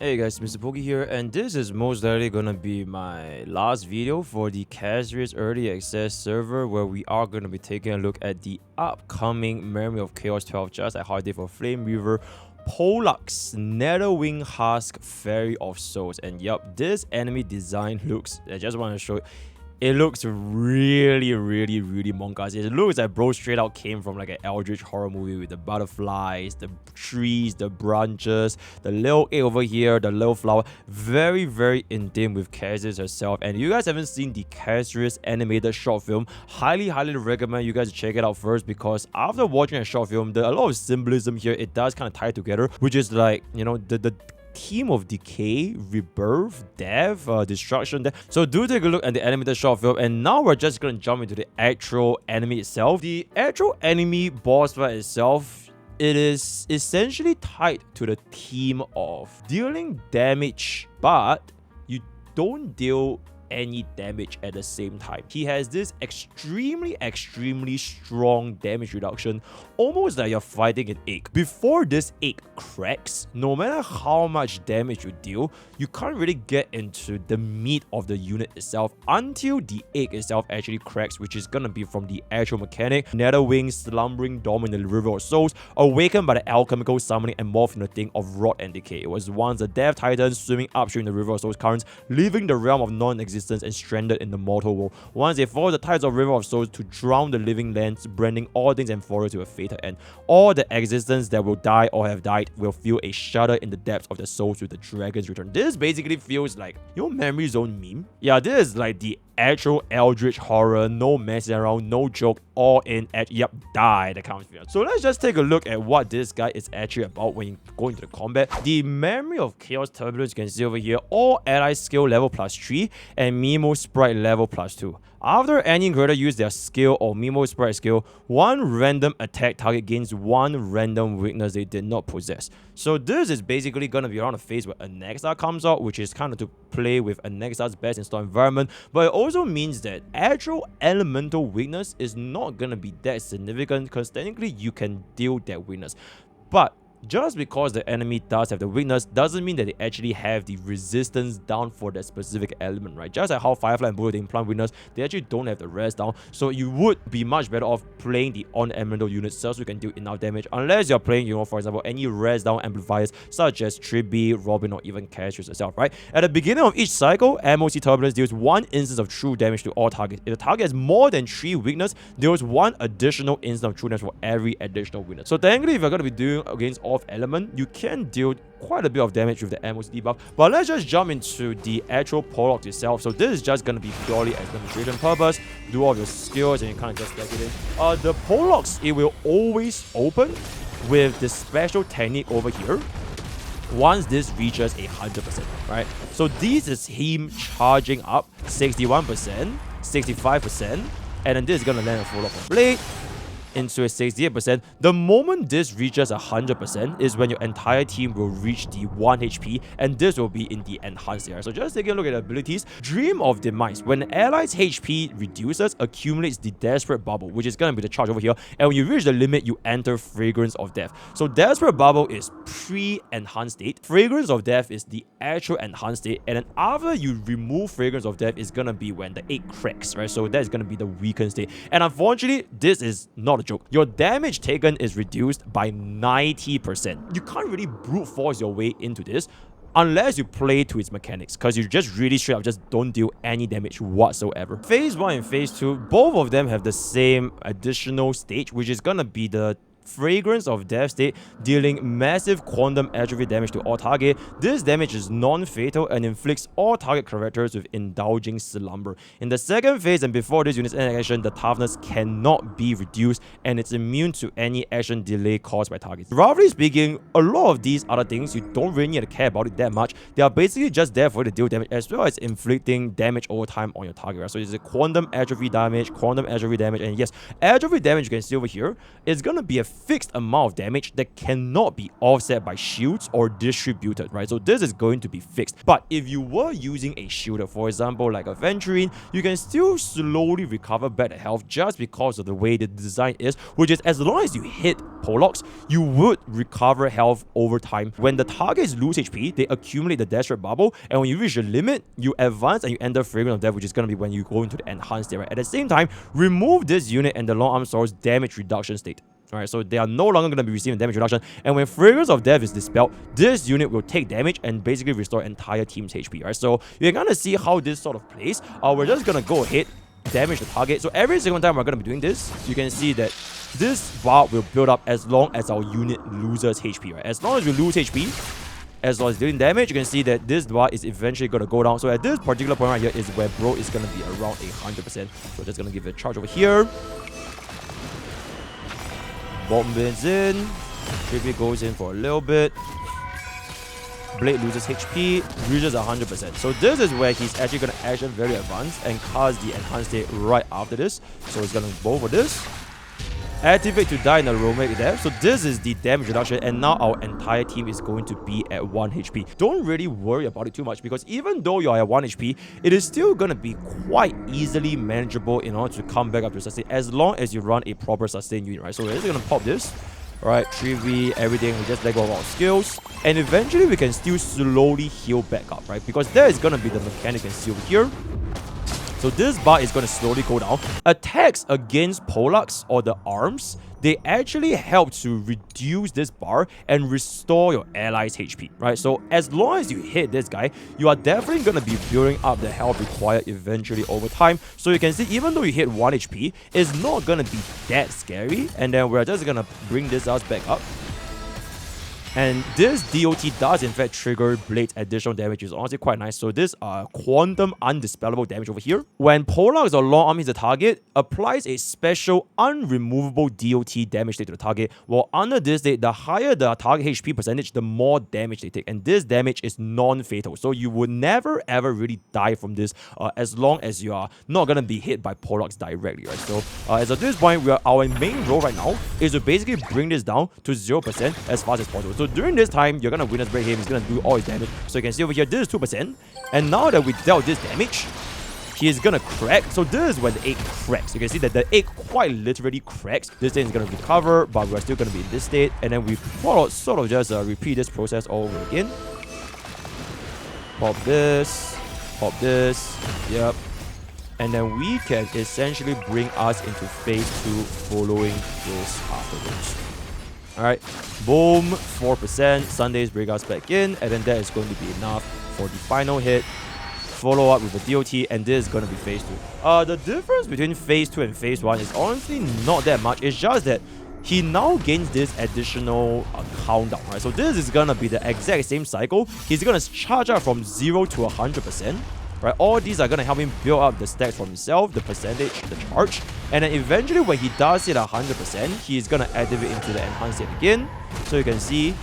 Hey guys, MrPokke here, and this is most likely gonna be my last video for the Castorice Early Access server, where we are gonna be taking a look at the upcoming Memory of Chaos 12, just like how I did for Flame Weaver, Pollux, Netherwing Husk, Fairy of Souls. And yup, this enemy design looks, I just want to show it looks really manga. It looks like bro straight out came from like an eldritch horror movie with the butterflies, the trees, the branches, the little egg over here, the little flower. Very in theme with Castorice herself. And if you guys haven't seen the Castorice animated short film, highly recommend you guys check it out first, because after watching a short film, there are a lot of symbolism here. It does kind of tie together, which is like, you know, the theme of decay, rebirth, death, destruction. So do take a look at the animated short film, and now we're just gonna jump into the actual enemy itself. The actual enemy boss fight itself, it is essentially tied to the theme of dealing damage, but you don't deal any damage at the same time. He has this extremely strong damage reduction, almost like you're fighting an egg. Before this egg cracks, no matter how much damage you deal, you can't really get into the meat of the unit itself until the egg itself actually cracks, which is gonna be from the actual mechanic. Netherwing, slumbering dorm in the River of Souls, awakened by the alchemical summoning and morphed into a thing of rot and decay. It was once a death titan swimming upstream in the River of Souls currents, leaving the realm of non-existence and stranded in the mortal world. Once they follow the tides of River of Souls to drown the living lands, branding all things and forest to a fatal end. All the existence that will die or have died will feel a shudder in the depths of their souls with the dragon's return. This basically feels like, you know, Memory Zone meme? Yeah, this is like the actual eldritch horror, no messing around, no joke, all in yep, die, that kind of feel. So let's just take a look at what this guy is actually about when you go into the combat. The Memory of Chaos Turbulence, you can see over here, all ally skill level +3 and Mimo sprite level +2. After any creator use their skill or Mimo sprite skill, one random attack target gains one random weakness they did not possess. So this is basically gonna be around the phase where Anexa comes out, which is kind of to play with Anexa's best installed environment, but it also means that actual elemental weakness is not gonna be that significant, because technically you can deal that weakness. But just because the enemy does have the weakness doesn't mean that they actually have the resistance down for that specific element, right? Just like how Firefly and Bullet, they implant weakness, they actually don't have the rest down. So you would be much better off playing the on-elemental units so you can deal enough damage, unless you're playing, you know, for example, any rest down amplifiers such as Tribi, Robin, or even Castorice itself, right? At the beginning of each cycle, MOC Turbulence deals one instance of true damage to all targets. If the target has more than 3 weakness, deals one additional instance of true damage for every additional weakness. So technically, if you're going to be doing against off element, you can deal quite a bit of damage with the MOC debuff. But let's just jump into the actual Pollux itself. So this is just going to be purely as demonstration purpose. Do all your skills and you kind of just stack it in. The Pollux, it will always open with this special technique over here once this reaches 100%, right? So this is him charging up 61%, 65%, and then this is going to land a full of blade into a 68%. The moment this reaches 100% is when your entire team will reach the 1 HP, and this will be in the enhanced area. So just taking a look at the abilities. Dream of Demise. When an ally's HP reduces, accumulates the Desperate Bubble, which is going to be the charge over here, and when you reach the limit, you enter Fragrance of Death. So Desperate Bubble is pre-enhanced state, Fragrance of Death is the actual enhanced state, and then after you remove Fragrance of Death, is going to be when the egg cracks, right? So that's going to be the weakened state. And unfortunately, this is not joke. Your damage taken is reduced by 90%. You can't really brute force your way into this unless you play to its mechanics, because you just really straight up just don't deal any damage whatsoever. Phase 1 and Phase 2, both of them have the same additional stage, which is gonna be the Fragrance of Death state, dealing massive quantum atrophy damage to all target. This damage is non-fatal and inflicts all target characters with indulging slumber. In the second phase and before this unit's end action, the toughness cannot be reduced and it's immune to any action delay caused by targets. Roughly speaking, a lot of these other things, you don't really need to care about it that much. They are basically just there for you to deal damage, as well as inflicting damage over time on your target, right? So it's a quantum atrophy damage, and yes, atrophy damage you can see over here is gonna be a fixed amount of damage that cannot be offset by shields or distributed, right? So this is going to be fixed. But if you were using a shielder, for example, like a Venturine, you can still slowly recover back the health just because of the way the design is, which is as long as you hit Pollux, you would recover health over time. When the targets lose HP, they accumulate the Desperate Bubble, and when you reach the limit, you advance and you enter Fragrance of Death, which is going to be when you go into the enhanced state, right? At the same time, remove this unit and the Long Arm Sword's damage reduction state. Alright, so they are no longer going to be receiving damage reduction, and when Fragrance of Death is dispelled, this unit will take damage and basically restore entire team's HP, right? So you're going to see how this sort of plays. We're just going to go ahead, damage the target. So every single time we're going to be doing this, you can see that this bar will build up as long as our unit loses HP, right? As long as we lose HP, as long as dealing damage, you can see that this bar is eventually going to go down. So at this particular point right here is where bro is going to be around 100%. So just going to give it a charge over here. Bomb bins in. Tribute goes in for a little bit. Blade loses HP, reaches 100%. So this is where he's actually going to action very advanced and cast the enhanced state right after this. So he's going to go for this. Activate to die in a romantic death. So this is the damage reduction, and now our entire team is going to be at 1 HP. Don't really worry about it too much, because even though you are at 1 HP, it is still going to be quite easily manageable in order to come back up to sustain, as long as you run a proper sustain unit, right? So we're just going to pop this. Alright, 3v, everything, we just let go of our skills. And eventually we can still slowly heal back up, right? Because there is going to be the mechanic you can see over here. So this bar is going to slowly go down. Attacks against Pollux or the arms, they actually help to reduce this bar and restore your allies' HP, right? So as long as you hit this guy, you are definitely going to be building up the health required eventually over time. So you can see, even though you hit 1 HP, it's not going to be that scary. And then we're just going to bring this ass back up. And this DOT does in fact trigger Blade's additional damage, which is honestly quite nice. So this quantum undispellable damage over here. When Pollux or Long Arm hits the target, applies a special unremovable DOT damage state to the target. While under this state, the higher the target HP percentage, the more damage they take. And this damage is non-fatal. So you would never ever really die from this as long as you are not going to be hit by Pollux directly, right? So as of this point, our main role right now is to basically bring this down to 0% as fast as possible. So during this time, you're going to witness break him. He's going to do all his damage. So you can see over here, this is 2%. And now that we dealt this damage, he is going to crack. So this is when the egg cracks. You can see that the egg quite literally cracks. This thing is going to recover, but we're still going to be in this state. And then we sort of just repeat this process all over again. Pop this. Pop this. Yep. And then we can essentially bring us into phase 2 following this afterwards. Alright, boom, 4%, Sundays bring us back in, and then that is going to be enough for the final hit. Follow up with the DOT, and this is going to be phase 2. The difference between phase 2 and phase 1 is honestly not that much. It's just that he now gains this additional countdown, right? So this is going to be the exact same cycle. He's going to charge up from 0 to 100%. Right, all these are going to help him build up the stacks for himself, the percentage, the charge. And then eventually when he does hit 100%, he's going to activate into the enhanced state again. So you can see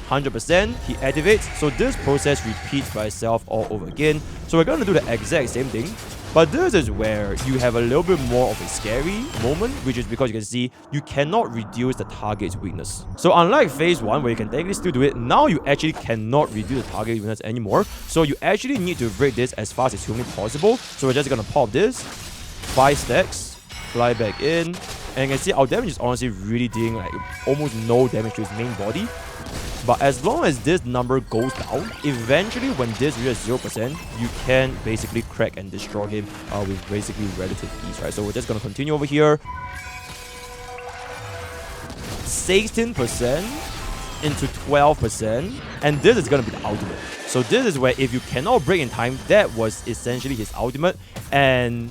100%, he activates. So this process repeats by itself all over again. So we're going to do the exact same thing. But this is where you have a little bit more of a scary moment, which is because you can see you cannot reduce the target's weakness. So unlike phase 1, where you can technically still do it, now you actually cannot reduce the target's weakness anymore. So you actually need to break this as fast as humanly possible. So we're just going to pop this, 5 stacks, fly back in, and you can see our damage is honestly really doing like almost no damage to his main body. But as long as this number goes down, eventually when this reaches 0%, you can basically crack and destroy him with basically relative ease, right? So we're just going to continue over here. 16% into 12%, and this is going to be the ultimate. So this is where if you cannot break in time, that was essentially his ultimate. And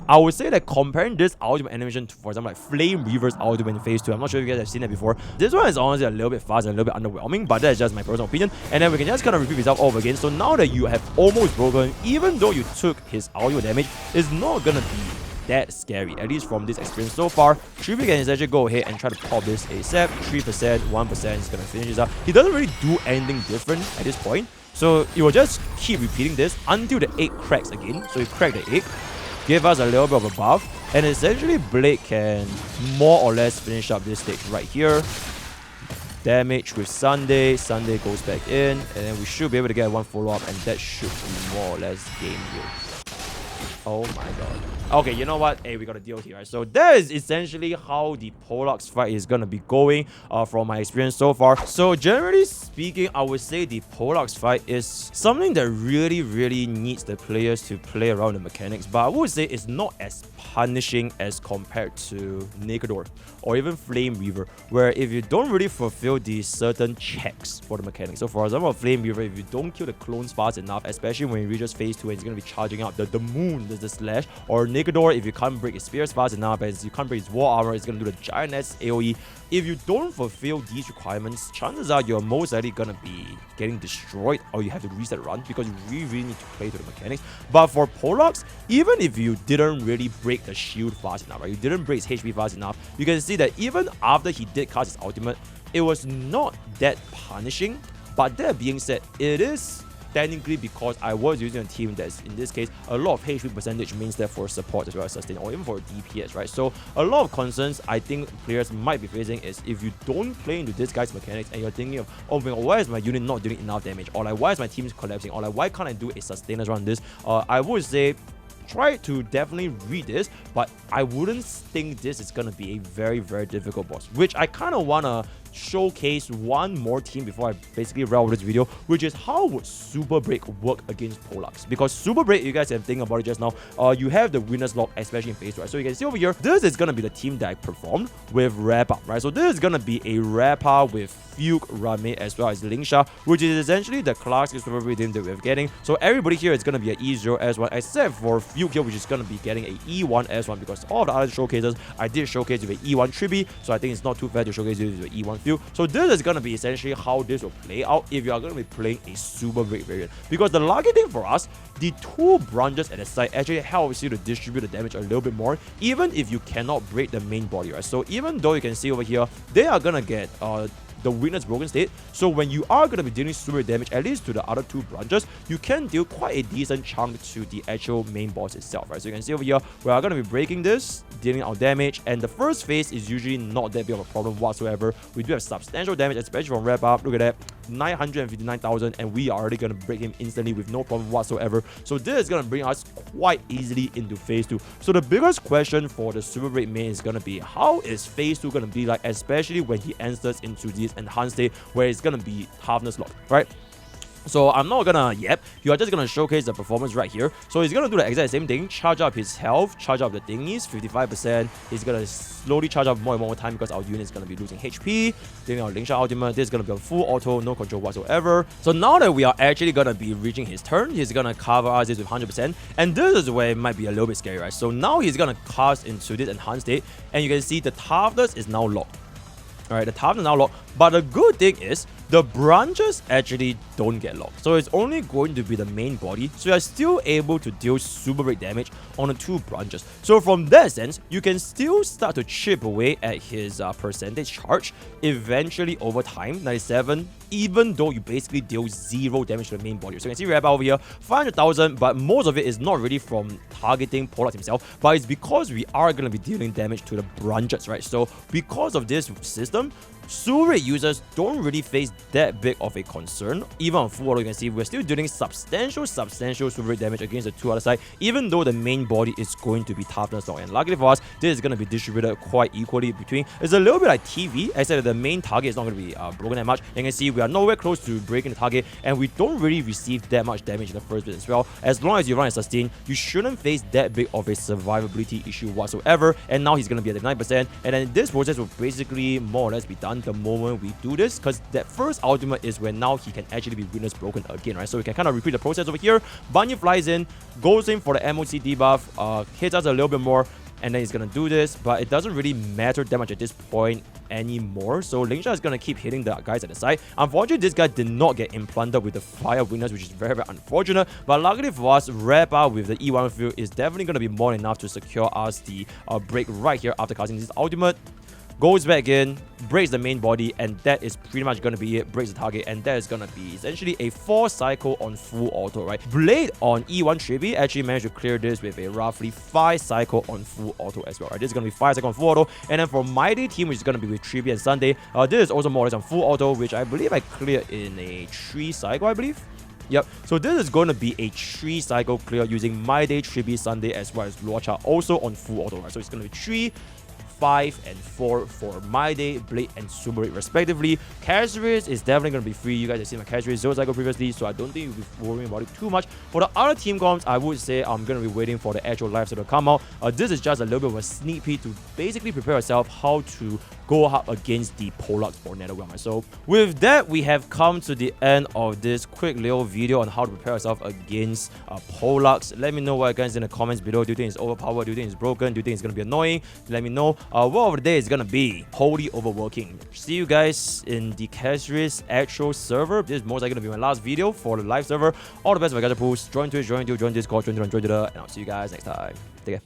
I would say that comparing this ultimate animation to, for example, like Flame Reaver's ultimate in phase 2, I'm not sure if you guys have seen that before. This one is honestly a little bit fast and a little bit underwhelming, but that's just my personal opinion. And then we can just kind of repeat itself over again. So now that you have almost broken, even though you took his ultimate damage, it's not gonna be that scary, at least from this experience so far. Tribute can essentially go ahead and try to pop this ASAP. 3%, 1% is gonna finish this up. He doesn't really do anything different at this point. So you will just keep repeating this until the egg cracks again. So you crack the egg, give us a little bit of a buff, And essentially, Blade can more or less finish up this stage right here. Damage with Sunday. Sunday goes back in. And then we should be able to get one follow-up. And that should be more or less game here. Oh my god. Okay, you know what? Hey, we got a deal here. Right? So that is essentially how the Pollux fight is gonna be going from my experience so far. So generally speaking, I would say the Pollux fight is something that really needs the players to play around the mechanics. But I would say it's not as punishing as compared to Naked or even Flame Weaver, where if you don't really fulfill these certain checks for the mechanics. So for example, Flame Weaver, if you don't kill the clones fast enough, especially when it reaches phase 2 and it's gonna be charging up the moon, the slash, or Naked if you can't break his spears fast enough and you can't break his war armor, it's gonna do the giant S AoE. If you don't fulfill these requirements, chances are you're most likely gonna be getting destroyed or you have to reset run because you really need to play to the mechanics. But for Pollux, even if you didn't really break the shield fast enough, right? You didn't break his HP fast enough, you can see that even after he did cast his ultimate, it was not that punishing. But that being said, it is technically because I was using a team that's, in this case, a lot of HP percentage means that for support as well as sustain or even for DPS, right? So a lot of concerns I think players might be facing is if you don't play into this guy's mechanics and you're thinking of, oh my god, why is my unit not doing enough damage? Or like, why is my team collapsing? Or like, why can't I do a sustainers run this? I would say try to definitely read this, but I wouldn't think this is gonna be a very difficult boss, which I kind of wanna showcase one more team before I basically wrap up this video, which is how would Super Break work against Pollux. Because Super Break, you guys have think about it just now, you have the winner's lock, especially in phase 2, right? So you can see over here, this is gonna be the team that I performed with Rappa, right? So this is gonna be a Rappa with Fuke, Rame, as well as Lingsha, which is essentially the classic Super Break team that we're getting. So everybody here is gonna be an E0 S1, except for Fuke here, which is gonna be getting a E1 S1, because all the other showcases I did showcase with an E1 Tribi, so I think it's not too fair to showcase it with an E1 Fuke. So this is going to be essentially how this will play out if you are going to be playing a Super Break variant. Because the lucky thing for us, the two branches at the side actually helps you to distribute the damage a little bit more, even if you cannot break the main body, right? So even though you can see over here, they are going to get the Witness Broken State. So when you are going to be dealing super damage, at least to the other two branches, you can deal quite a decent chunk to the actual main boss itself, right? So you can see over here, we are going to be breaking this, dealing our damage, and the first phase is usually not that big of a problem whatsoever. We do have substantial damage, especially from Wrap Up. Look at that, 959,000, and we are already going to break him instantly with no problem whatsoever. So this is going to bring us quite easily into phase 2. So the biggest question for the Super Break main is going to be, how is phase 2 going to be like, especially when he enters into this enhanced state where it's going to be toughness lock, right? So I'm not gonna you are just gonna showcase the performance right here. So he's gonna do the exact same thing, charge up his health, charge up the thingies, 55%. He's gonna slowly charge up more and more time because our unit is gonna be losing HP. Doing our Lingsha ultimate, this is gonna be a full auto, no control whatsoever. So now that we are actually gonna be reaching his turn, he's gonna cover us this with 100%. And this is where it might be a little bit scary, right? So now he's gonna cast into this enhanced state, and you can see the toughness is now locked. Alright, the toughness is now locked. But the good thing is, the branches actually don't get locked. So it's only going to be the main body. So you're still able to deal super break damage on the two branches. So from that sense, you can still start to chip away at his percentage charge. Eventually, over time, 97, even though you basically deal 0 damage to the main body. So you can see Rabbi over here, 500,000, but most of it is not really from targeting Pollux himself, but it's because we are going to be dealing damage to the branches, right? So because of this system, Super Break users don't really face that big of a concern. Even on full auto, you can see we're still dealing substantial Super Break damage against the two other side, even though the main body is going to be toughness lock. And luckily for us, this is going to be distributed quite equally between. It's a little bit like TV, except that the main target is not going to be broken that much. And you can see we are nowhere close to breaking the target, and we don't really receive that much damage in the first bit as well. As long as you run and sustain, you shouldn't face that big of a survivability issue whatsoever. And now he's going to be at 9%, and then this process will basically more or less be done the moment we do this, because that first ultimate is when now he can actually be witness broken again, right? So we can kind of repeat the process over here. Bunny flies in, goes in for the MOC debuff, hits us a little bit more, and then he's gonna do this, but it doesn't really matter that much at this point anymore. So Lingsha is gonna keep hitting the guys at the side. Unfortunately, this guy did not get implanted with the fire witness, which is very unfortunate, but luckily for us, Rappa with the E1 field is definitely gonna be more than enough to secure us the break right here after casting this ultimate. Goes back in, breaks the main body, and that is pretty much gonna be it. Breaks the target, and that is gonna be essentially a 4 cycle on full auto, right? Blade on E1 Chibi actually managed to clear this with a roughly 5 cycle on full auto as well, right? This is gonna be 5 cycle on full auto, and then for my day team, which is gonna be with Chibi and Sunday, this is also more or less on full auto, which I believe I cleared in a 3 cycle, I believe. Yep, so this is going to be a 3 cycle clear using My Day, Chibi, Sunday, as well as Luocha, also on full auto, right? So it's going to be 3, 5, and 4 for My Day, Blade, and Super 8 respectively. Castorice is definitely going to be free. You guys have seen my Castorice 0 cycle previously, so I don't think you'll be worrying about it too much. For the other team comps, I would say I'm going to be waiting for the actual live set to come out. This is just a little bit of a sneak peek to basically prepare yourself how to go up against the Pollux or Netherrealm. So with that, we have come to the end of this quick little video on how to prepare yourself against Pollux. Let me know what you guys in the comments below. Do you think it's overpowered? Do you think it's broken? Do you think it's going to be annoying? Let me know. Word of the day is going to be wholly overworking. See you guys in the Castorice actual server. This is most likely going to be my last video for the live server. All the best for my guys pools. Join Twitch, join Discord, join Twitter, and I'll see you guys next time. Take care.